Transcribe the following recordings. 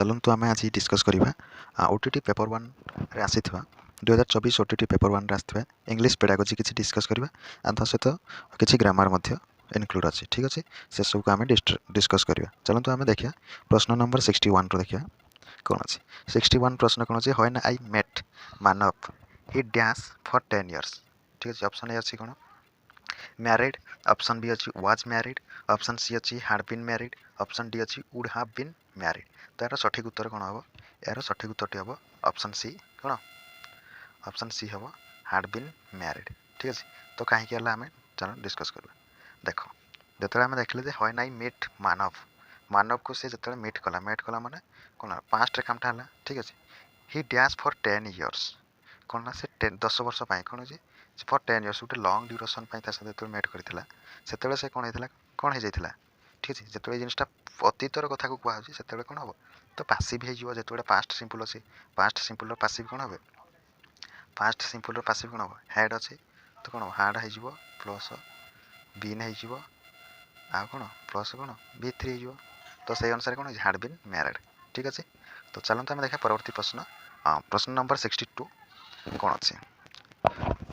चलतु आम आज डिस्कस करवा ओटीटी पेपर वन रे आसी 2024 ओटीटी पेपर वन रे इंग्लिश पेडागोजी किसी डिस्कस करवा ता सहित किसी ग्रामर इनक्लूड अच्छे ठीक अच्छे से सब को आम डिस्कस करवा चलतु आम देखिए प्रश्न नंबर 61 देखिए कौन अच्छे 61 प्रश्न कौन अच्छे when I met Manav he dash for 10 years ठीक अच्छे ऑप्शन ए अच्छी कौन मैरिड ऑप्शन बी अच्छी वाज मैरिड ऑप्शन सी अच्छी had been married option D अच्छी वुड हैव बीन मैरिड तो यार सठिक उत्तर कौन हम यार सठिक उत्तर हम ऑप्शन सी कौन ऑप्शन सी हम हैड बीन मैरिड ठीक अच्छे तो कहीं आम चलो डिस्कस करवा देख जो आम देखले व्हेन आई मेट मानव मानव को से जो मीट कला माने कौन पास्ट कामटा है ठीक अच्छे ही डैश फॉर 10 इयर्स कौन ना से 10 वर्ष कौन है फॉर 10 इयर्स गोटे लंग ड्यूरेसन जो मेट करता से कौन होता कौन हो जाता ठीक है जो जिनटा अतीतर कथा को कहुच्छे से कौन हम तो पासिव हो पास्ट सिंपल अच्छे पास्ट सिंपल पासिव कौन हे पास्ट सिंपल पासिव कौन हम हैड अच्छे तो कौन हार्ड हो प्लस बीन हो आ कौन प्लस कौन बी थ्री हो तो से अनुसार कौन हैड बीन मैरिड ठीक अच्छे तो चलते आम देखा परवर्ती प्रश्न प्रश्न नंबर 62 कौन अच्छे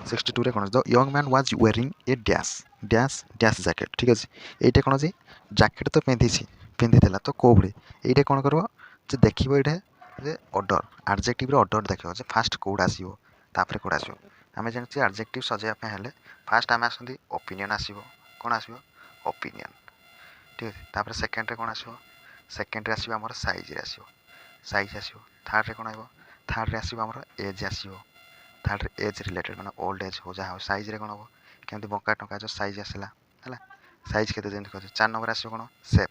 62 रे कौन the young man was wearing A dash dash dash jacket ठीक अच्छे ये कौन अच्छे जैकेट तो पिंधि तो कौ भाई ये कौन कर देखो ये ऑर्डर एडजेक्टिव ऑर्डर देखो फास्ट कौट आसो तापर कौट आसो आम जानते एडजेक्टिव सजाइवाई हेल्ले फास्ट आम आस ओपिनियन आसो कौन आसो ओपिनियन ठीक है तापर सेकेंड कौन आसो सेकेंड आसो आम साइज आसो साइज आसो थर्ड कौन आसो थर्ड आसो आम एज आसो थर्ड एज रिलेटेड मैंने ओल्ड एज हो जहाँ साइज रे कौन हम कमी बंका टंका जो साइज आसला है साइज के जमी कह 4 नंबर आसो कौन सेप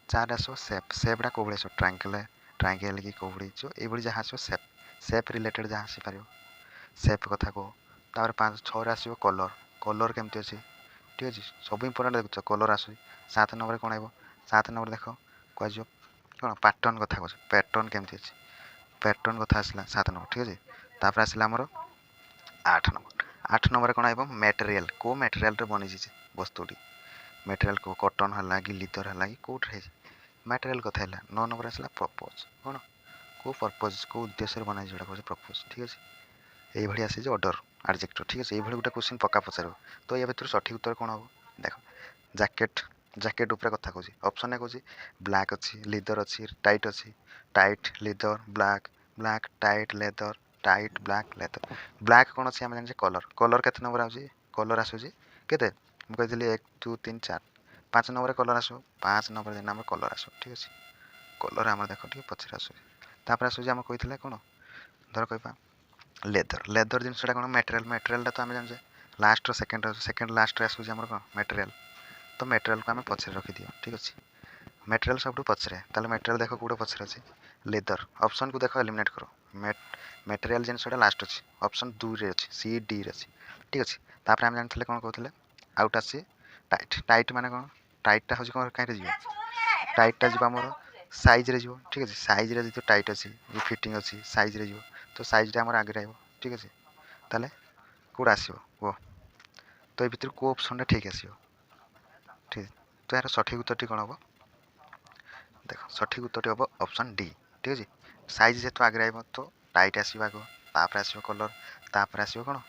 4 आसो सेप सेपटा कौ भाई आसो ट्रायंगल ट्रायंगल कि कौ भाई जो ये जहाँ आसो सेप सेप रिलेटेड जहाँ आसीपर सेप कथा कह तापर 5 6 आसो कलर कलर केमती अच्छे ठीक अच्छे सब इंपोर्टाट देखुच कलर आस 7 नंबर कौन आब 7 नंबर देख कह कौन पैटर्न कथा कह पैटर्न केमती अच्छे पैटर्न कथा आसला 7 नंबर ठीक अच्छे तापर आसला आमर 8 नंबर कौन आब मटेरियल को मटेरियल बनी वस्तुटी मटेरियल को कटन है कि लिदर है कि कौटे मटेरियल कथा है 9 नंबर आसला प्रपोज कौन को पर्पज को उद्देश्य बनाई जोड़ा कहे प्रपोज ठीक अच्छे ये आसी ऑर्डर एडजेक्टिव ठीक अच्छे ये गोटे क्वेश्चन पक्का पचार तो या भर सठिक उत्तर कौन हम देख जैकेट जैकेट उपर कथा कौन ऑप्शन ए कौन ब्लैक अच्छी लिदर अच्छी tight Lidder black black tight leather tight black leather black कौन अच्छे आम जाने कलर कलर के नंबर आस कलर आसूसी के मुझे 1 2 3 4 5 नंबर कलर आस 5 नंबर दिन आम कलर आस ठीक अच्छे कलर आम देख ठीक पचर आसूसी आसूसी आम कही कौन धर कह लेदर लेदर जिनसा कौन मटेरियल मटेरियल तो आम जाने लास्ट सेकेंड लास्ट आसूसी आम कौन मटेरियल तो मटेरियल को आम पचर रखिदि ठीक अच्छे मटेरियल सब पचरे ताल मटेरियल देख कौटे पचर अच्छे लेदर ऑप्शन को देख एलिमिनेट कर मटेरियल जिनसा लास्ट अच्छे ऑप्शन 2 रे अच्छे सी डी रे अच्छे ठीक अच्छे तापर आम जानते कौन कहते आउट आसी टाइट टाइट माने कौन टाइटा हूँ कौन कहीं टाइटा जी आम साइज रे ठीक अच्छे साइज रे जो टाइट अच्छी फिटिंग अच्छी साइज रे तो साइजटा आम आगे रहा ठीक अच्छे ताले कौट आसो कह तो ये भितर को ऑप्शन ठीक आसो ठीक तो यार सठिक उत्तर कौन हम देख सठिक उत्तर हम ऑप्शन डी ठीक अच्छे साइज जेहतु आगे रहा तो टाइट आसो आग तापर आसो कलर तापर आसो कौन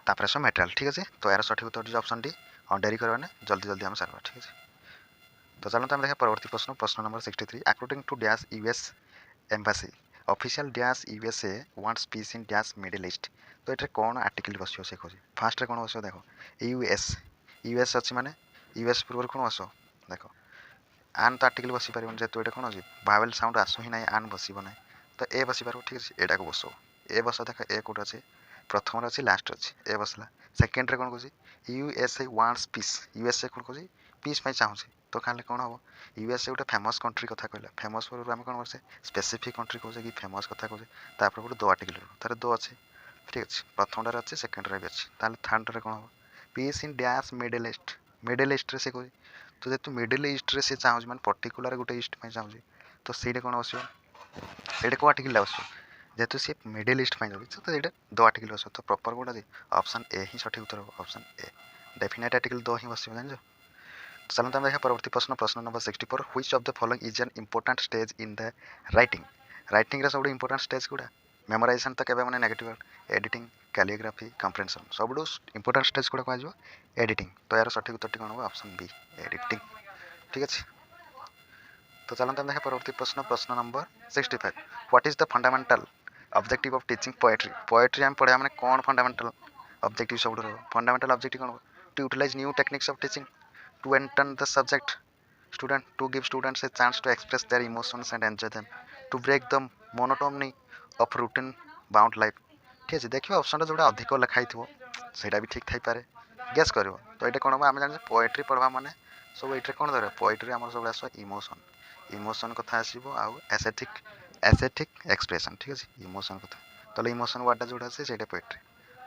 तापर आसो मटेरियल ठीक अच्छे तो यार सठिक उत्तर ऑप्शन डी और डेरी करवाने जल्दी जल्दी आम सारा ठीक अच्छे तो चलते आम देखा परवर्ती प्रश्न प्रश्न number 63 according to dash US embassy official dash USA wants peace in dash middle east तो ये कौन आर्टिकल बस से कहे फास्ट कौन बस देख यूएस यूएस अच्छी माने यूएस पूर्व कौन बस देख आन तो आर्टिकल बस पार जेहतु ये कौन अच्छे भावेल साउंड आसू ही ना आन बसब ना तो ए बस पार ठीक अच्छे एटा को बस ए बस देख ए कौट अच्छे प्रथम अच्छे लास्ट अच्छे ए बसला सेकेंड कौन कहे यूएसए वांट्स पीस यूएसए कौन कहे पीस चाहूँगी तो खाली कौन हम यूएसए गोटे फेमस कंट्री कथा कहला फेमस पूर्व आम कौन कहे स्पेसिफिक कंट्री कहे कि फेमस कथा कहे तापर गोटे दो आर्टिकल तार दो अच्छे ठीक अच्छे प्रथम अच्छे सेकेंड भी अच्छे ताल थर्ड कौन हम peace in dash middle east से कहे तो जेहतु मिडिल ईस्ट से चाहूँ मैंने पर्टिकुलर गोटे ईस्ट चाहूँगी तो सीटे कौन बस ये कौ आर्टिकल बस जेहतु सी मिडिल ईस्ट तो ये दो आर्टिकल बस तो प्रॉपर कौटा ऑप्शन ए ही सठिक उत्तर ऑप्शन ए डेफिनेट आर्टिकल दो ही बस जान चलते देखा परवर्ती प्रश्न प्रश्न number 64 which of the following is an important stage in the writing writing सब इंपोर्टेंट स्टेज गुड़ा मेमोराइजेशन तो केबे माने नेगेटिव एडिटिंग कैलिग्राफी कंप्रेhension सब इंपोर्टेंट स्टेज गुड़ा कह एडिटिंग तो यार सठिक उत्तर कौन होगा ऑप्शन बी एडिटिंग ठीक अच्छे। तो चलते देखा परवर्ती प्रश्न प्रश्न number 65 what is the fundamental objective of teaching poetry poetry हम पढ़ा माने कौन फंडामेंटल ऑब्जेक्टिव सब फंडामेंटल ऑब्जेक्टिव कौन to utilize new techniques of teaching to एंटन the subject student to give students a chance to express their emotions and enjoy them to break the monotony of routine bound life ठीक है देखिए option जोड़ा अधिक लिखाई थो सेटा भी ठीक थाई पारे गेस करिवो तो एटा कोन आमे जानि पोएट्री पढ़वा माने सब एटा कोन धरे पोएट्री हमर सब आसो इमोशन इमोशन कथा आसीबो आ एस्थेटिक एक्सप्रेशन ठीक है इमोशन कथा तो इमोशन वर्ड जोड़ा আছে सेटा पोएट्री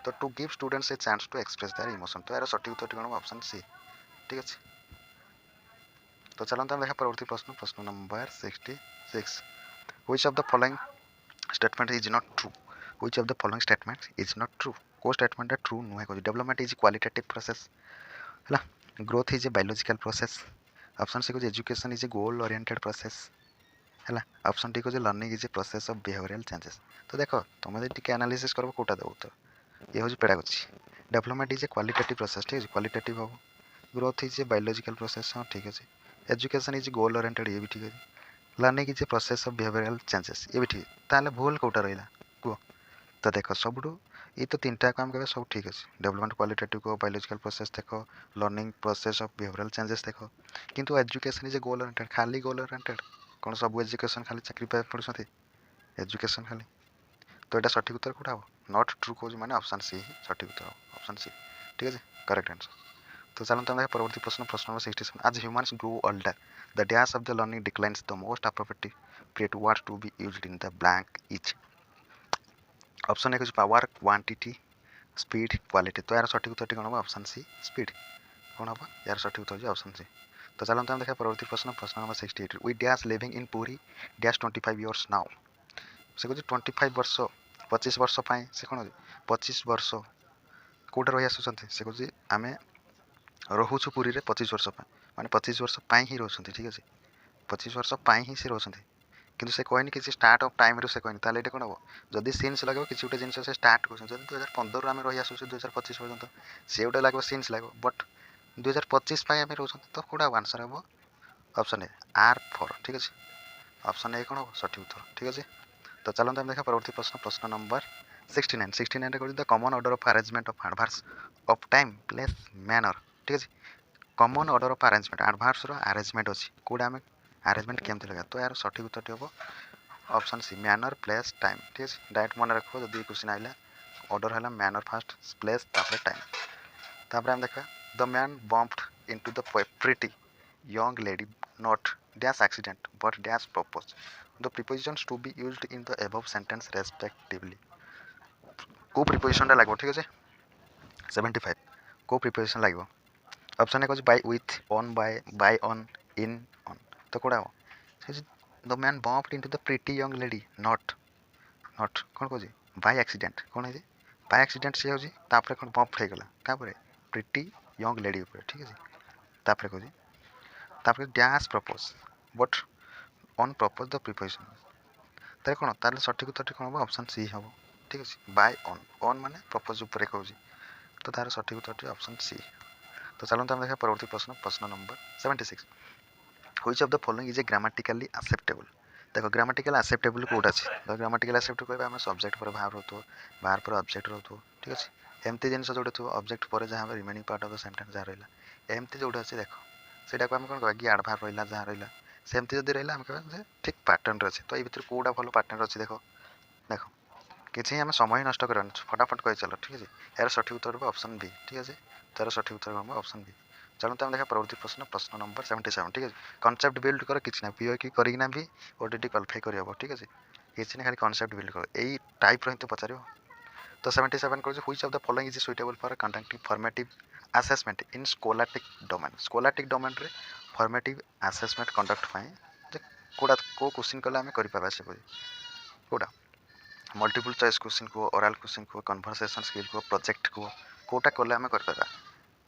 तो to give students a chance to express their emotion तो यार सटीक उत्तर कोन ऑप्शन सी ठीक है। तो चलते देखा परवर्ती प्रश्न प्रश्न number 66 which of the following statement is not true which of the following statement is not true को स्टेटमेंट ट्रू नुहे को डेवलपमेंट इज क्वालिटेटिव प्रोसेस है growth is a biological process option C को education is a goal oriented process है option D को learning is a process of behavioural changes तो देखो तुम जब टी एनालिसिस कर कोटा दो तो ये हूँ pedagogy development is a qualitative process ठीक है क्वालिटेटिव हम growth is a biological process हाँ ठीक है एजुकेशन इज गोल ओरिएंटेड ये भी ठीक है learning is a process of behavioural changes ये भी ठीक ताले भूल कोटा रहा कह तो देख सब ये तो तीन टाक आम कह सब ठीक अच्छे डेवलपमेंट क्वालिटेटिव को बायोलॉजिकल प्रोसेस देख learning process of behavioural changes देख किंतु education is a goal oriented खाली गोल ओरिएंटेड कौन सब एजुकेशन खाली चाकरी पाए पढ़ुଛନ୍ତି एजुकेशन खाली तो यहाँ सठिक उत्तर कौटा हम नॉट ट्रू कौन मैंने ऑप्शन सी ही सठिक उत्तर हम ऑप्शन सी ठीक है करेक्ट आंसर। तो चलते हम परवर्ती प्रश्न प्रश्न नंबर 67 आज humans grow older the dash of the learning declines the most appropriate word to be used in the blank each option A कुछ पावर क्वांटिटी स्पीड क्वालिटी तो यार सठिक उत्तर कौन हम ऑप्शन सी स्पीड कौन हम यार सठिक उत्तर ऑप्शन सी। तो चलते हम देखा परवर्ती प्रश्न प्रश्न number 68 we dash living in Puri dash 25 years now से कह 25 वर्ष 25 वर्ष से कौन 25 वर्ष कौटे रही आसुँच से कह आम रोचु पुरी रे 25 वर्ष माने 25 वर्ष ही रोचंती ठीक है 25 वर्ष ही से रोचंती किंतु से कहनी कि स्टार्ट ऑफ टाइम रू से कहनी ताले एटा कोन हो जदि सीन्स लगो किसी गोटे जिनस से स्टार्ट कर जदि 2015 आम रही आसुचे 2025 पर्यंत से गोटे लगे सीन्स लगे बट 2025 आम रोचंती तो कौटा आंसर हम ऑप्शन ए आर फोर ठीक है ऑप्शन ए कौन हो सठिक उत्तर ठीक है। तो चलते हम देखा परवर्ती प्रश्न प्रश्न नंबर 69 कर the common order of arrangement of adverse of time place manner ठीक है common order of arrangement adverse arrangement अच्छी कौटा आम अरेंजमेंट केमती लगा तो यार सठिक उत्तर हम option C manner place time ठीक है डायरेक्ट मन रख जब क्वेश्चन आइला ऑर्डर है मैनर फास्ट प्लेस टाइम तापर आम देखा the man bumped into the pretty young lady not dash accident but dash purpose the prepositions to be used in the above sentence respectively को preposition टा लागो ठीक है 75 को preposition लागो ऑप्शन ए कहछ by with on by on in on तो कोडा हो the man bumped into the pretty young lady note कोन कहछ बाय एक्सीडेंट कोन है बाय एक्सीडेंट से होजी तापर कोन बम्प हे गला तापर प्रिटी यंग लेडी ऊपर ठीक है तापर कहछ तापर dash propose but on propose the preposition तारे कौन ताले सठिक उत्तर कौन हम ऑप्शन सी हम ठीक है बाय ऑन माने प्रपोज ऊपर कहूँ तो तार सठिक उत्तर ऑप्शन सी। तो चलते हम देखा परवर्ती प्रश्न प्रश्न number 76 which of the following is a grammatically acceptable देखो ग्रामेटिकल एक्सेप्टेबल कोड अच्छे तो ग्रामेटिकल एक्सेप्टेबल कहबा हम सब्जेक्ट पर भाव रहतो बार पर ऑब्जेक्ट रहतो ठीक है एमती जिनस जोड़े थो ऑब्जेक्ट पर जहाँ remaining part of the sentence जहाँ रहा एमती जोड़े अच्छे देखो सेटा को हम कौन कहबा कि एडभार्ब रहा जहाँ रहा सेमती जब रहा आम कहबा ठीक पैटर्न अच्छे तो ये भर कौटा भल पैटर्न अच्छे देखो देखो किसी आम समय नष्ट कर फटाफट कही चलो ठीक है यार सठिक उत्तर ऑप्शन बी ठीक है तार सठिक उत्तर हम ऑप्शन बी। चलते हम देखा परवर्ती प्रश्न प्रश्न नंबर 77 ठीक है कॉन्सेप्ट बिल्ड कर किसी ना पीओ की करना भी ओटीटी क्वालिफाई कर ठीक है किसी ना खाली कॉन्सेप्ट बिल्ड कर यही टाइप रही तो पचार तो 77 कर which of the following is suitable for conducting formative assessment in scholastic domain रे फॉर्मेटिव असेसमेंट कंडक्ट कौटा को क्वेश्चन कले आम कर से कौटा मल्टीपल चॉइस क्वेश्चन को ओरल क्वेश्चन को कन्वर्सेशन स्किल को प्रोजेक्ट को कौटा कले आम कर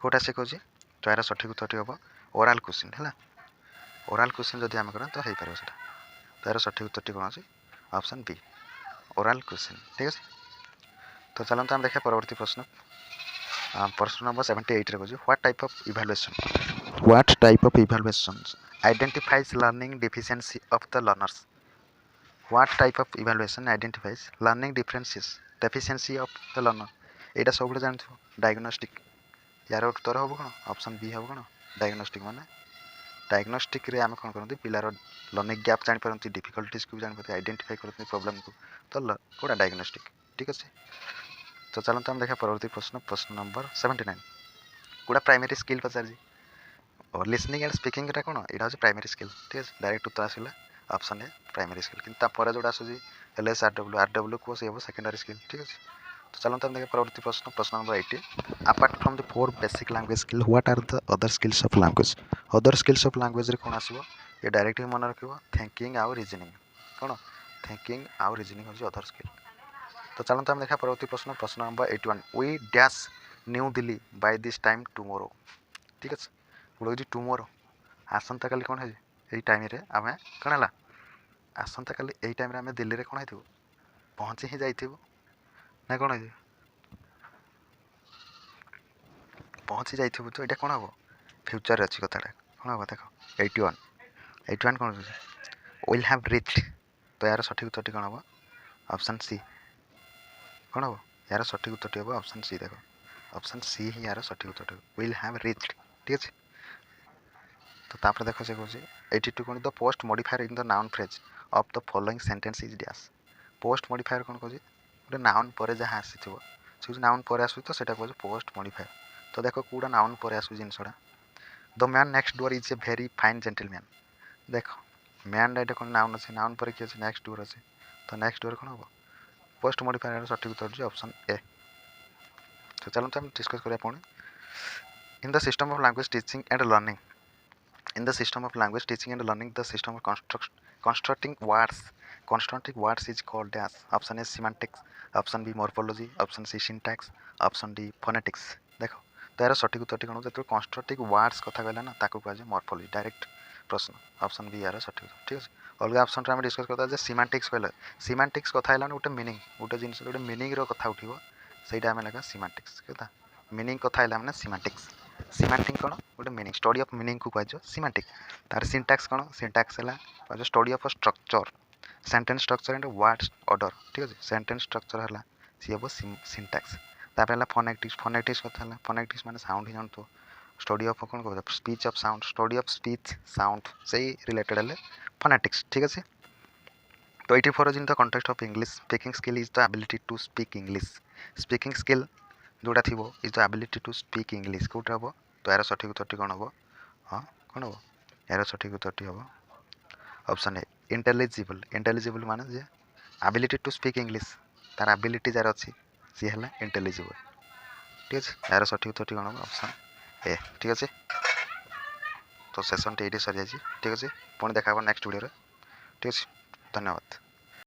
कौटा से कहूँ तो यार सठिक उत्तर हम ओरल क्वेश्चन है ओरल क्वेश्चन जब आम करा तो हो पार तो यार सठिक उत्तर कौन अच्छे ऑप्शन बी ओराल क्वेश्चन। ठीक है, तो चलते आम देखा परवर्ती प्रश्न। प्रश्न नंबर 78 रे कहूँ what type of evaluation identifies learning deficiency of the learners. What type of evaluation identifies learning deficiency of the learner. एटा सब जानथो डायग्नोस्टिक। यार उत्तर हम कौन ऑप्शन बी हम कौन डायग्नोस्टिक। माने डायग्नोस्टिक रे आम कौन करते पिलार लर्निंग गैप जापारती डिफिकल्टीज को जानते आइडेंटिफाई करते प्रॉब्लम को तो कौटा डायग्नोस्टिक। ठीक अच्छे, तो चलते हम देखा परवर्ती प्रश्न। प्रश्न नंबर 79 कौटा प्राइमरी स्किल पचार और लिसनिंग एंड स्पीकिंग कौन यहाँ हूँ प्राइमरी स्किल। ठीक है, डायरेक्ट उत्तर आसला ऑप्शन ए प्राइमरी स्किल। कि जो आसूँ एल एस आर डब्ल्यू को सी हम सेकेंडरी स्किल। ठीक है, तो चलते हम देखा परवर्ती प्रश्न। प्रश्न number 80 apart from the 4 basic language skill what are the other skills of language. Other skills of language रे कौन आसो ये डायरेक्ट मन रखिए थिंकिंग आउ रीजनिंग। कौन थिंकिंग आउ रीजनिंग हूँ अदर स्किल। तो चलते हम देखा परवर्ती प्रश्न। प्रश्न number 81 we dash New Delhi by this time tomorrow. ठीक है, बोलो टुमोरो आसंता काली कौन है ये टाइम रे आम कौन है आसंता काली यही टाइम रे आम दिल्ली रे कौन है पहुँची ही जाइथिबु ना कौन है पहुँची जाइथिबु तो ये कौन हम फ्यूचर अच्छी कथाटा कौन हम देख 81 कौन विल हैव रिच्ड। तो यार सठिक उत्तर कौन हम ऑप्शन सी। कौन हम यार सठिक उत्तर हम ऑप्शन सी। देख ऑप्शन सी ही यार सठिक उत्तर विल हैव रिच्ड। ठीक है, तो तापर देख से कौन 82 कौन the post modifier in the noun phrase of the following sentence is dash. Post modifier कौन कौन गोटे नाउन पर जहाँ आसी से नाउन पर आसू तो सेटा कौन पोस्ट मॉडिफायर। तो देख कौटा नाउन पर आसू जिनसा the man next door is a very fine gentleman. देख मैन ये कौन नाउन अच्छे नाउन पर किए नेक्स्ट डोर अच्छे तो नेक्स्ट डोर कौन हम पोस्ट मॉडिफायर सठिक उत्तर ऑप्शन ए। तो चलते हम डिस्कस करिया पुणी in the system of language teaching and learning. In the system of language teaching and learning, the system of constructing words is called as option A semantics, option B morphology, option C syntax, option D phonetics। देखो तो यार सठिक उत्तर कौन जो constructive words कथा कहला ना ताको कह मॉर्फोलॉजी डायरेक्ट प्रश्न ऑप्शन बी यार सठिक। ठीक है, अलग ऑप्शन आम डिस्कस करता सिमांटिक्स कहले सिमांटिक्स कथा है गोटे मीनिंग गोटे जिन गोटे मीनिंग कथा उठो सहीटा आम लगा सिमांटिक्स कथा मीनिंग कथा है मैंने सिमांटिक्स। सिमांटिक कौन गोटे मीनिंग स्टडी ऑफ मीनिंग को कह सिमांटिक। तार सिंटैक्स कौन सिंटैक्स है study of structure sentence structure and words order. ठीक है, सेंटेंस स्ट्रक्चर है सी हम सिंटैक्स। तापर फोनेटिक्स फोनेटिक्स कथा फोनेटिक्स माने साउंड ही जानतो स्टडी ऑफ कौन कह speech of sound study of speech sound से रिलेटेड है फोनेटिक्स। ठीक है, तो 84 in the context of English speaking skill is the ability to speak English. Speaking skill जोटा थी is the ability to speak English Kaut हम तो यार सठिक उत्तर कौन हम हाँ कौन हम यार सठिक उत्तर हम ऑप्शन ए इंटेलिजिबल। इंटेलिजिबल माने जे एबिलिटी टू स्पीक इंग्लिश तार एबिलिटी जार अच्छी सी है इंटेलिजिबल। ठीक है, यार सठिक उत्तर कौन हम ऑप्शन ए। ठीक है, तो सेसन ये सरी जाए। ठीक है, पुणी देखा नेक्स्ट वीडियो। ठीक है, धन्यवाद।